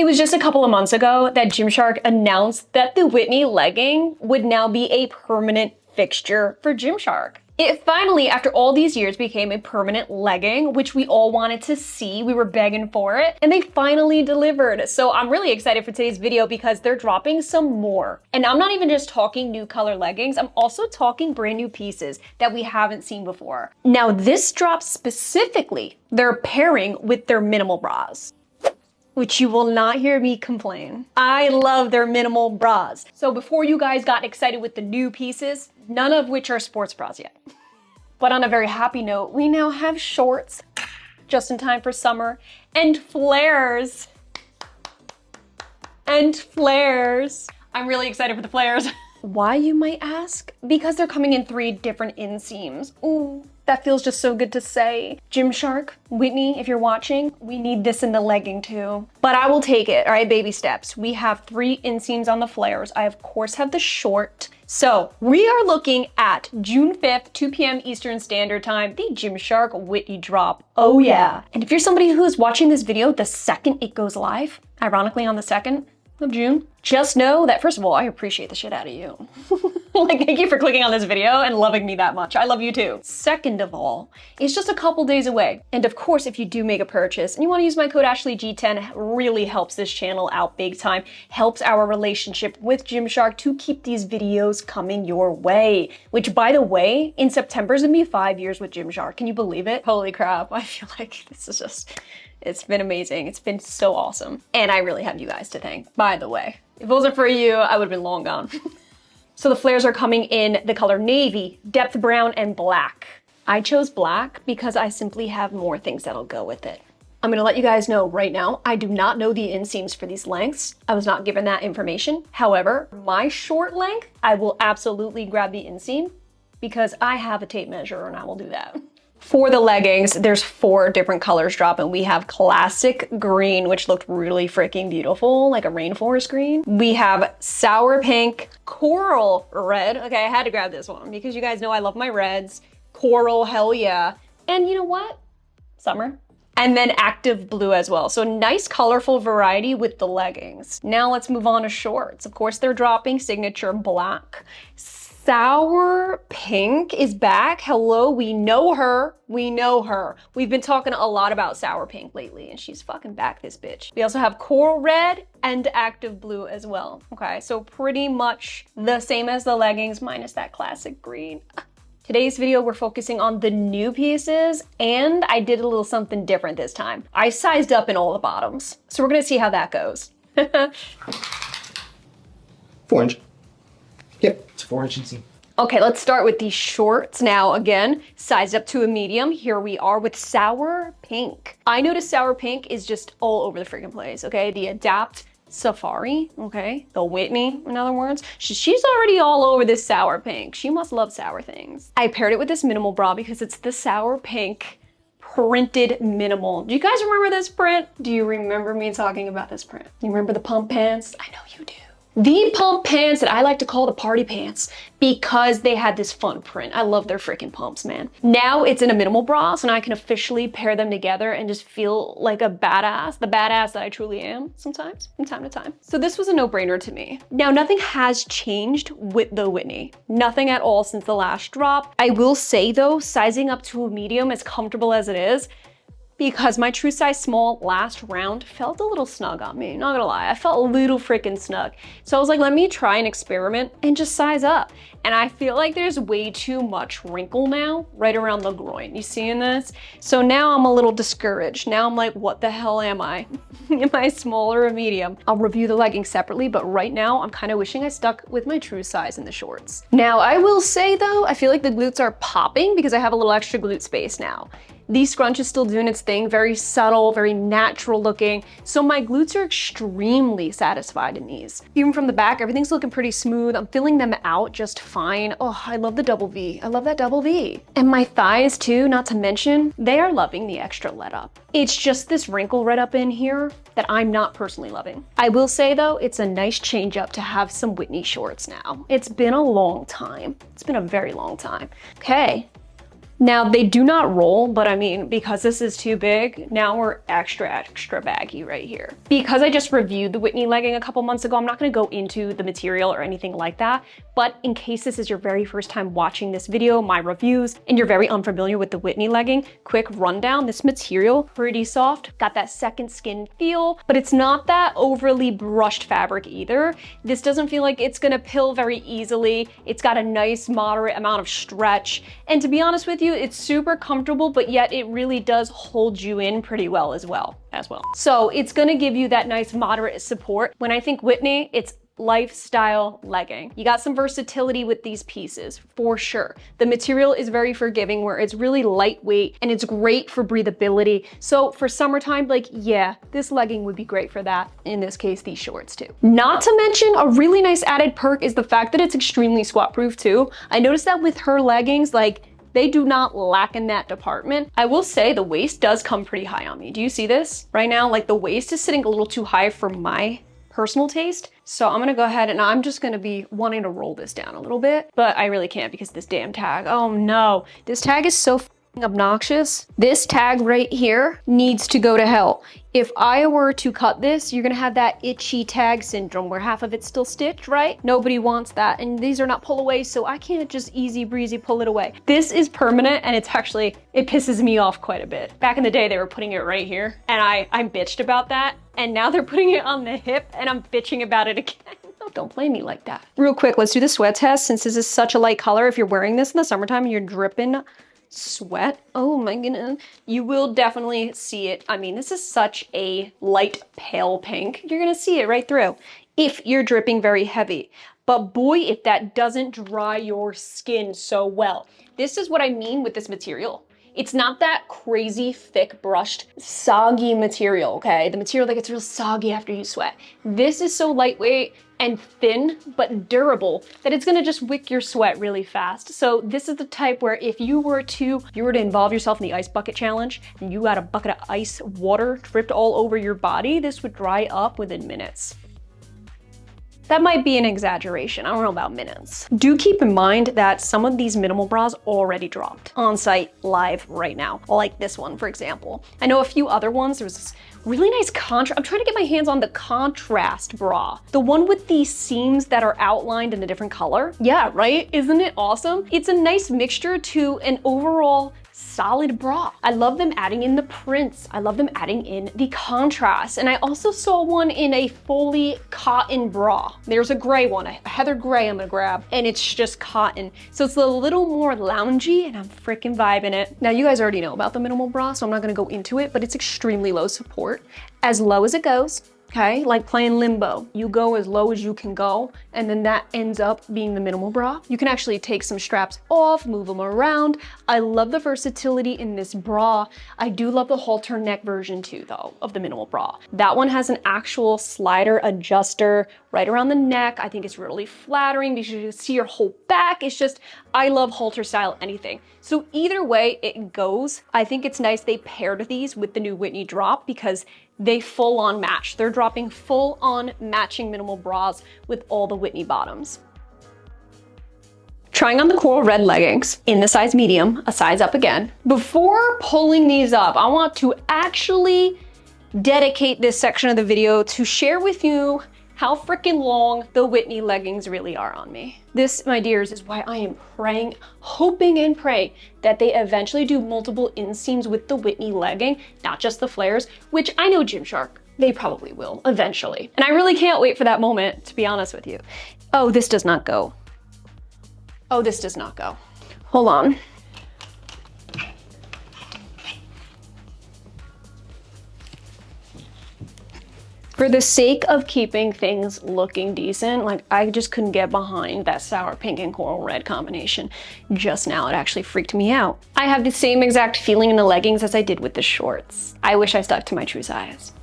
It was just a couple of months ago that Gymshark announced that the Whitney legging would now be a permanent fixture for Gymshark. It finally, after all these years, became a permanent legging, which we all wanted to see. We were begging for it, and they finally delivered. So I'm really excited for today's video because they're dropping some more. And I'm not even just talking new color leggings, I'm also talking brand new pieces that we haven't seen before. Now, this drops specifically their pairing with their minimal bras, which you will not hear me complain. I love their minimal bras. So before you guys got excited with the new pieces, none of which are sports bras yet. But on a very happy note, we now have shorts just in time for summer and flares. And flares. I'm really excited for the flares. Why, you might ask? Because they're coming in 3 different inseams. Ooh, that feels just so good to say. Gymshark, Whitney, if you're watching, we need this in the legging too. But I will take it, all right, baby steps. We have 3 inseams on the flares. I, of course, have the short. So we are looking at June 5th, 2 p.m. Eastern Standard Time, the Gymshark Whitney drop. Oh yeah. And if you're somebody who's watching this video the second it goes live, ironically on the 2nd of June, just know that, first of all, I appreciate the shit out of you. Like, thank you for clicking on this video and loving me that much. I love you too. Second of all, it's just a couple days away. And of course, if you do make a purchase and you want to use my code AshleyG10, it really helps this channel out big time, helps our relationship with Gymshark to keep these videos coming your way. Which, by the way, in September is gonna be 5 years with Gymshark. Can you believe it? Holy crap. I feel like this is just, it's been amazing. It's been so awesome. And I really have you guys to thank, by the way. If it wasn't for you, I would have been long gone. So the flares are coming in the color navy, depth brown, and black. I chose black because I simply have more things that'll go with it. I'm gonna let you guys know right now, I do not know the inseams for these lengths. I was not given that information. However, my short length, I will absolutely grab the inseam because I have a tape measure and I will do that. For the leggings, there's 4 different colors dropping. We have classic green, which looked really freaking beautiful, like a rainforest green. We have sour pink, coral red. Okay, I had to grab this one because you guys know I love my reds. Coral, hell yeah. And you know what? Summer. And then active blue as well. So nice colorful variety with the leggings. Now let's move on to shorts. Of course, they're dropping signature black. Sour pink is back. Hello, we know her. We know her. We've been talking a lot about sour pink lately and she's fucking back, this bitch. We also have coral red and active blue as well. Okay, so pretty much the same as the leggings minus that classic green. Today's video, we're focusing on the new pieces and I did a little something different this time. I sized up in all the bottoms. So we're gonna see how that goes. 4 inch. Yep, it's a 4-inch inseam. Okay, let's start with these shorts now. Again, sized up to a medium. Here we are with sour pink. I noticed sour pink is just all over the freaking place, okay? The Adapt Safari, okay? The Whitney, in other words. She's already all over this sour pink. She must love sour things. I paired it with this minimal bra because it's the sour pink printed minimal. Do you guys remember this print? Do you remember me talking about this print? You remember the pump pants? I know you do. The pump pants that I like to call the party pants because they had this fun print. I love their freaking pumps, man. Now it's in a minimal bra, so now I can officially pair them together and just feel like a badass, the badass that I truly am sometimes, from time to time. So this was a no-brainer to me. Now, nothing has changed with the Whitney. Nothing at all since the last drop. I will say though, sizing up to a medium, as comfortable as it is, because my true size small last round felt a little snug on me, not gonna lie. I felt a little freaking snug. So I was like, let me try and experiment and just size up. And I feel like there's way too much wrinkle now, right around the groin. You seeing this? So now I'm a little discouraged. Now I'm like, what the hell am I? Am I small or a medium? I'll review the leggings separately, but right now I'm kind of wishing I stuck with my true size in the shorts. Now I will say though, I feel like the glutes are popping because I have a little extra glute space now. The scrunch is still doing its thing, very subtle, very natural looking. So my glutes are extremely satisfied in these. Even from the back, everything's looking pretty smooth. I'm filling them out just fine. Oh, I love the double V. I love that double V. And my thighs too, not to mention, they are loving the extra let up. It's just this wrinkle right up in here that I'm not personally loving. I will say though, it's a nice change up to have some Whitney shorts now. It's been a long time. It's been a very long time. Okay. Now they do not roll, but I mean, because this is too big, now we're extra baggy right here. Because I just reviewed the Whitney legging a couple months ago, I'm not gonna go into the material or anything like that, but in case this is your very first time watching this video, my reviews, and you're very unfamiliar with the Whitney legging, quick rundown. This material, pretty soft, got that second skin feel, but it's not that overly brushed fabric either. This doesn't feel like it's gonna pill very easily. It's got a nice moderate amount of stretch, and to be honest with you, it's super comfortable, but yet it really does hold you in pretty well as well. So it's gonna give you that nice moderate support. When I think Whitney, it's lifestyle legging. You got some versatility with these pieces, for sure. The material is very forgiving, where it's really lightweight and it's great for breathability. So for summertime, like, yeah, this legging would be great for that. In this case, these shorts too. Not to mention, a really nice added perk is the fact that it's extremely squat proof too. I noticed that with her leggings, like, they do not lack in that department. I will say the waist does come pretty high on me. Do you see this? Right now, like, the waist is sitting a little too high for my personal taste. So I'm gonna go ahead and I'm just gonna be wanting to roll this down a little bit, but I really can't because this damn tag. Oh no, this tag is so obnoxious. This tag right here needs to go to hell. If I were to cut this, you're gonna have that itchy tag syndrome where half of it's still stitched, right? Nobody wants that. And these are not pull away, so I can't just easy breezy pull it away. This is permanent, and it's actually, it pisses me off quite a bit. Back in the day, they were putting it right here, and I bitched about that. And now they're putting it on the hip, and I'm bitching about it again. Don't blame me like that. Real quick, let's do the sweat test. Since this is such a light color, if you're wearing this in the summertime and you're dripping sweat, oh my goodness, you will definitely see it. I mean, this is such a light pale pink. You're gonna see it right through if you're dripping very heavy. But boy, if that doesn't dry your skin so well. This is what I mean with this material. It's not that crazy thick brushed soggy material, okay? The material that gets real soggy after you sweat. This is so lightweight and thin but durable that it's gonna just wick your sweat really fast. So this is the type where if you were to involve yourself in the ice bucket challenge and you got a bucket of ice water dripped all over your body, this would dry up within minutes. That might be an exaggeration. I don't know about minutes. Do keep in mind that some of these minimal bras already dropped on site live right now, like this one, for example. I know a few other ones. There was this really nice contrast. I'm trying to get my hands on the contrast bra. The one with these seams that are outlined in a different color. Yeah, right? Isn't it awesome? It's a nice mixture to an overall solid bra. I love them adding in the prints. I love them adding in the contrast. And I also saw one in a fully cotton bra. There's a gray one, a heather gray I'm gonna grab, and it's just cotton. So it's a little more loungy and I'm freaking vibing it. Now you guys already know about the minimal bra, so I'm not gonna go into it, but it's extremely low support. As low as it goes. Okay, like playing limbo. You go as low as you can go, and then that ends up being the minimal bra. You can actually take some straps off, move them around. I love the versatility in this bra. I do love the halter neck version too, though, of the minimal bra. That one has an actual slider adjuster right around the neck. I think it's really flattering because you see your whole back. It's just, I love halter style anything. So either way it goes, I think it's nice they paired these with the new Whitney drop because they full on match. They're dropping full on matching minimal bras with all the Whitney bottoms. Trying on the coral red leggings in the size medium, a size up again. Before pulling these up, I want to actually dedicate this section of the video to share with you how freaking long the Whitney leggings really are on me. This, my dears, is why I am praying, hoping and praying that they eventually do multiple inseams with the Whitney legging, not just the flares, which I know Gymshark, they probably will eventually. And I really can't wait for that moment, to be honest with you. Oh, this does not go. Oh, this does not go. Hold on. For the sake of keeping things looking decent, like I just couldn't get behind that sour pink and coral red combination. Just now, it actually freaked me out. I have the same exact feeling in the leggings as I did with the shorts. I wish I stuck to my true size.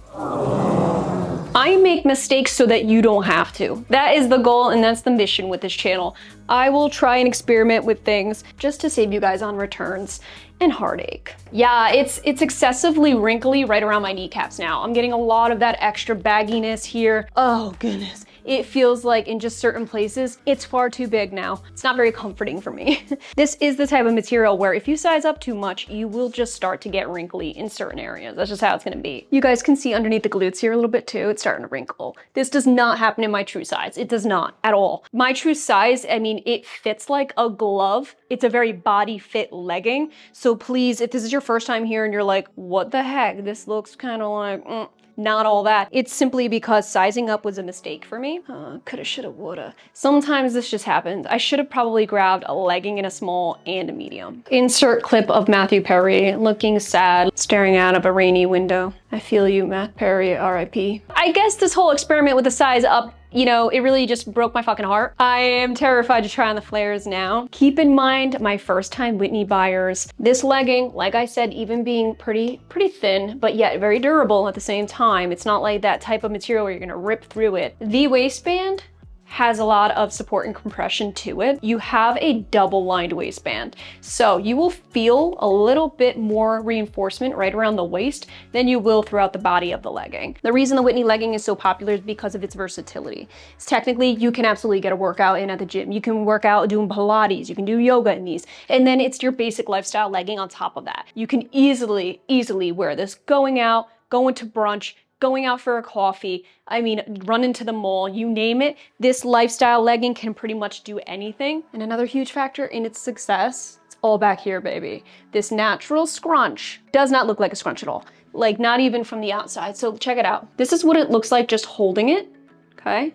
I make mistakes so that you don't have to. That is the goal and that's the mission with this channel. I will try and experiment with things just to save you guys on returns and heartache. Yeah, it's excessively wrinkly right around my kneecaps now. I'm getting a lot of that extra bagginess here. Oh goodness. it feels like in just certain places, it's far too big now. It's not very comforting for me. This is the type of material where if you size up too much, you will just start to get wrinkly in certain areas. That's just how it's gonna be. You guys can see underneath the glutes here a little bit too, it's starting to wrinkle. This does not happen in my true size. It does not at all. My true size, I mean, it fits like a glove. It's a very body fit legging. So please, if this is your first time here and you're like, what the heck? This looks kind of like, not all that. It's simply because sizing up was a mistake for me. Coulda, shoulda, woulda. Sometimes this just happens. I should have probably grabbed a legging in a small and a medium. Insert clip of Matthew Perry looking sad, staring out of a rainy window. I feel you, Matt Perry, RIP. I guess this whole experiment with the size up, you know, it really just broke my fucking heart. I am terrified to try on the flares now. Keep in mind, my first time Whitney buyers, this legging, like I said, even being pretty thin, but yet very durable at the same time. It's not like that type of material where you're gonna rip through it. The waistband has a lot of support and compression to it. You have a double lined waistband. So you will feel a little bit more reinforcement right around the waist than you will throughout the body of the legging. The reason the Whitney legging is so popular is because of its versatility. It's technically, you can absolutely get a workout in at the gym. You can work out doing Pilates, you can do yoga in these. And then it's your basic lifestyle legging on top of that. You can easily wear this going out, going to brunch, going out for a coffee, I mean, run into the mall, you name it. This lifestyle legging can pretty much do anything. And another huge factor in its success, it's all back here, baby. This natural scrunch does not look like a scrunch at all. Like, not even from the outside. So check it out. This is what it looks like just holding it, okay?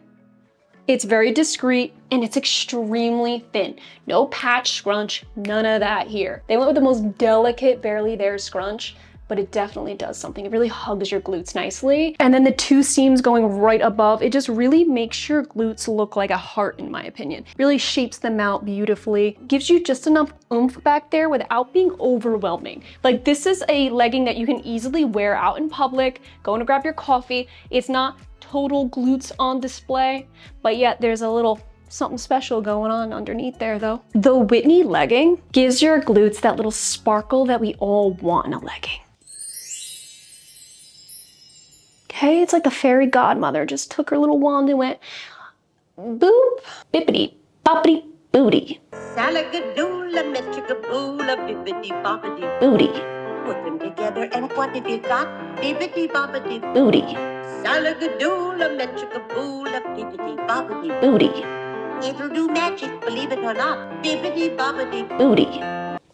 It's very discreet and it's extremely thin. No patch scrunch, none of that here. They went with the most delicate, barely there scrunch, but it definitely does something. It really hugs your glutes nicely. And then the two seams going right above, it just really makes your glutes look like a heart, in my opinion. Really shapes them out beautifully. Gives you just enough oomph back there without being overwhelming. Like, this is a legging that you can easily wear out in public, going to grab your coffee. It's not total glutes on display, but yet there's a little something special going on underneath there though. The Whitney legging gives your glutes that little sparkle that we all want in a legging. Okay, it's like the fairy godmother just took her little wand and went boop, bippity, boppity, booty. Salagadoola, metricaboola, bippity, boppity, booty. Put them together and what have you got? Bippity, boppity, booty. Salagadoola, metricaboola, bippity, boppity, booty. It'll do magic, believe it or not. Bippity, boppity, booty.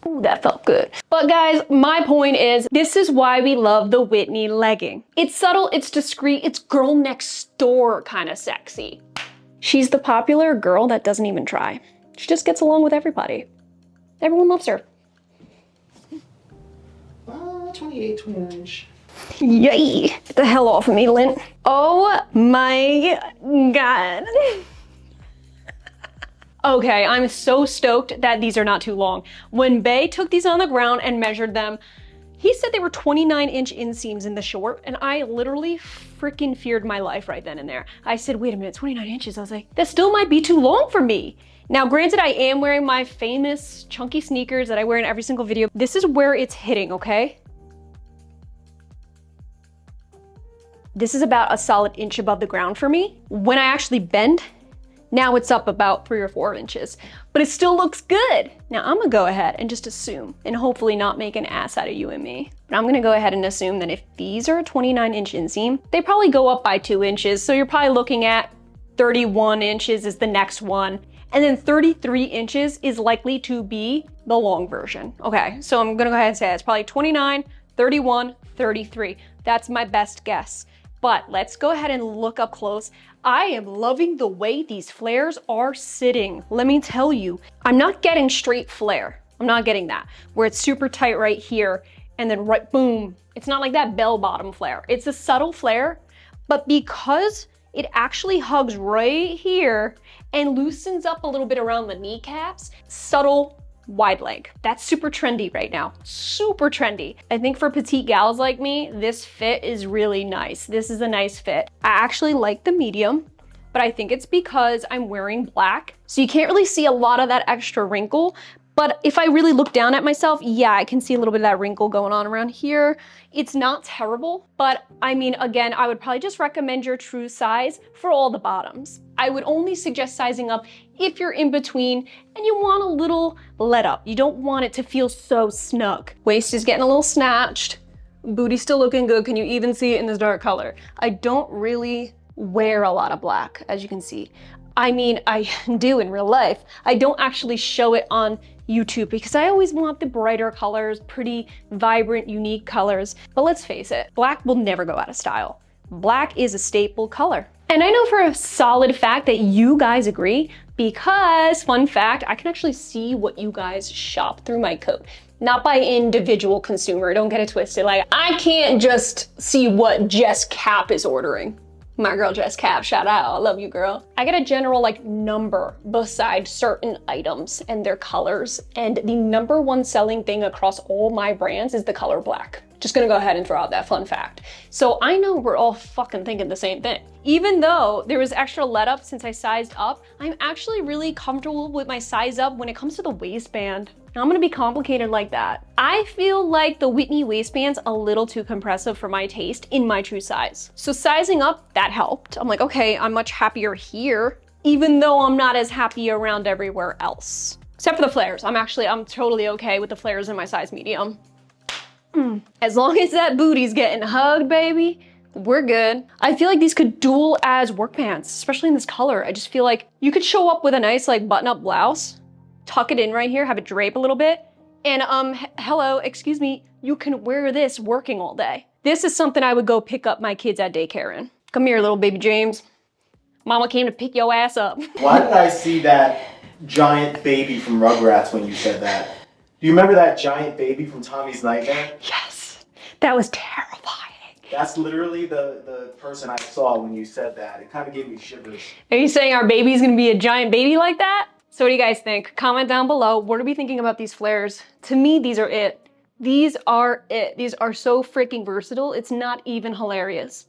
Ooh, that felt good. But guys, my point is, this is why we love the Whitney legging. It's subtle, it's discreet, it's girl next door kind of sexy. She's the popular girl that doesn't even try. She just gets along with everybody. Everyone loves her. 28, 29 inch. Yay! Get the hell off of me, Lynn. Oh my God. Okay, I'm so stoked that these are not too long. When Bay took these on the ground and measured them, he said they were 29-inch inseams in the short, and I literally freaking feared my life right then and there. I said, wait a minute, 29 inches? I was like, that still might be too long for me. Now, granted, I am wearing my famous chunky sneakers that I wear in every single video. This is where it's hitting, okay? This is about a solid inch above the ground for me. When I actually bend, now it's up about 3 or 4 inches, but it still looks good. Now I'm gonna go ahead and just assume, and hopefully not make an ass out of you and me, but I'm gonna go ahead and assume that if these are a 29-inch inseam, they probably go up by 2 inches. So you're probably looking at 31 inches is the next one. And then 33 inches is likely to be the long version. Okay, so I'm gonna go ahead and say it's probably 29, 31, 33. That's my best guess. But let's go ahead and look up close. I am loving the way these flares are sitting. Let me tell you, I'm not getting straight flare. I'm not getting that, where it's super tight right here and then right, boom. It's not like that bell bottom flare. It's a subtle flare, but because it actually hugs right here and loosens up a little bit around the kneecaps, subtle wide leg. That's super trendy right now, super trendy. I think for petite gals like me, this fit is really nice. This is a nice fit. I actually like the medium, but I think it's because I'm wearing black. So you can't really see a lot of that extra wrinkle, But if I really look down at myself, yeah, I can see a little bit of that wrinkle going on around here. It's not terrible, but I mean, again, I would probably just recommend your true size for all the bottoms. I would only suggest sizing up if you're in between and you want a little let up. You don't want it to feel so snug. Waist is getting a little snatched. Booty's still looking good. Can you even see it in this dark color? I don't really wear a lot of black, as you can see. I mean, I do in real life. I don't actually show it on YouTube because I always want the brighter colors, pretty vibrant, unique colors. But let's face it, black will never go out of style. Black is a staple color. And I know for a solid fact that you guys agree because, fun fact, I can actually see what you guys shop through my coat. Not by individual consumer, don't get it twisted. Like, I can't just see what Jess Cap is ordering. My girl Jess Cap, shout out, I love you, girl. I get a general like number beside certain items and their colors. And the #1 selling thing across all my brands is the color black. Just gonna go ahead and throw out that fun fact. So I know we're all fucking thinking the same thing. Even though there was extra let up since I sized up, I'm actually really comfortable with my size up when it comes to the waistband. I'm gonna be complicated like that. I feel like the Whitney waistband's a little too compressive for my taste in my true size. So sizing up, that helped. I'm like, okay, I'm much happier here, even though I'm not as happy around everywhere else. Except for the flares. I'm totally okay with the flares in my size medium. As long as that booty's getting hugged, baby, we're good. I feel like these could dual as work pants, especially in this color. I just feel like you could show up with a nice like button-up blouse, tuck it in right here, have it drape a little bit, and hello, excuse me, you can wear this working all day. This is something I would go pick up my kids at daycare in. Come here, little baby James. Mama came to pick your ass up. Why did I see that giant baby from Rugrats when you said that? Do you remember that giant baby from Tommy's Nightmare? Yes, that was terrifying. That's literally the person I saw when you said that. It kind of gave me shivers. Are you saying our baby's gonna be a giant baby like that? So what do you guys think? Comment down below. What are we thinking about these flares? To me, these are it. These are it. These are so freaking versatile. It's not even hilarious.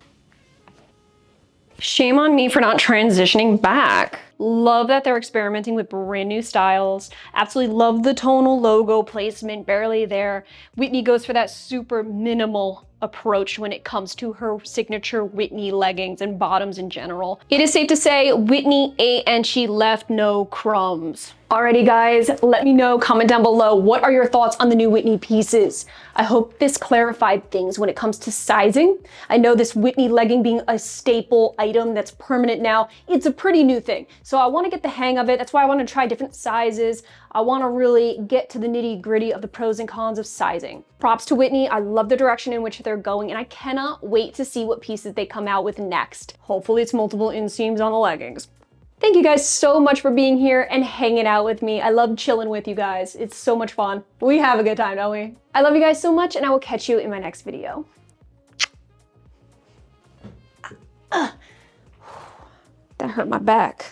Shame on me for not transitioning back. Love that they're experimenting with brand new styles. Absolutely love the tonal logo placement, barely there. Whitney goes for that super minimal approach when it comes to her signature Whitney leggings and bottoms in general. It is safe to say Whitney ate and she left no crumbs. Alrighty guys, let me know, comment down below, what are your thoughts on the new Whitney pieces? I hope this clarified things when it comes to sizing. I know this Whitney legging being a staple item that's permanent now, it's a pretty new thing. So I wanna get the hang of it. That's why I wanna try different sizes. I wanna really get to the nitty gritty of the pros and cons of sizing. Props to Whitney, I love the direction in which they're going and I cannot wait to see what pieces they come out with next. Hopefully it's multiple inseams on the leggings. Thank you guys so much for being here and hanging out with me. I love chilling with you guys. It's so much fun. We have a good time, don't we? I love you guys so much and I will catch you in my next video. That hurt my back.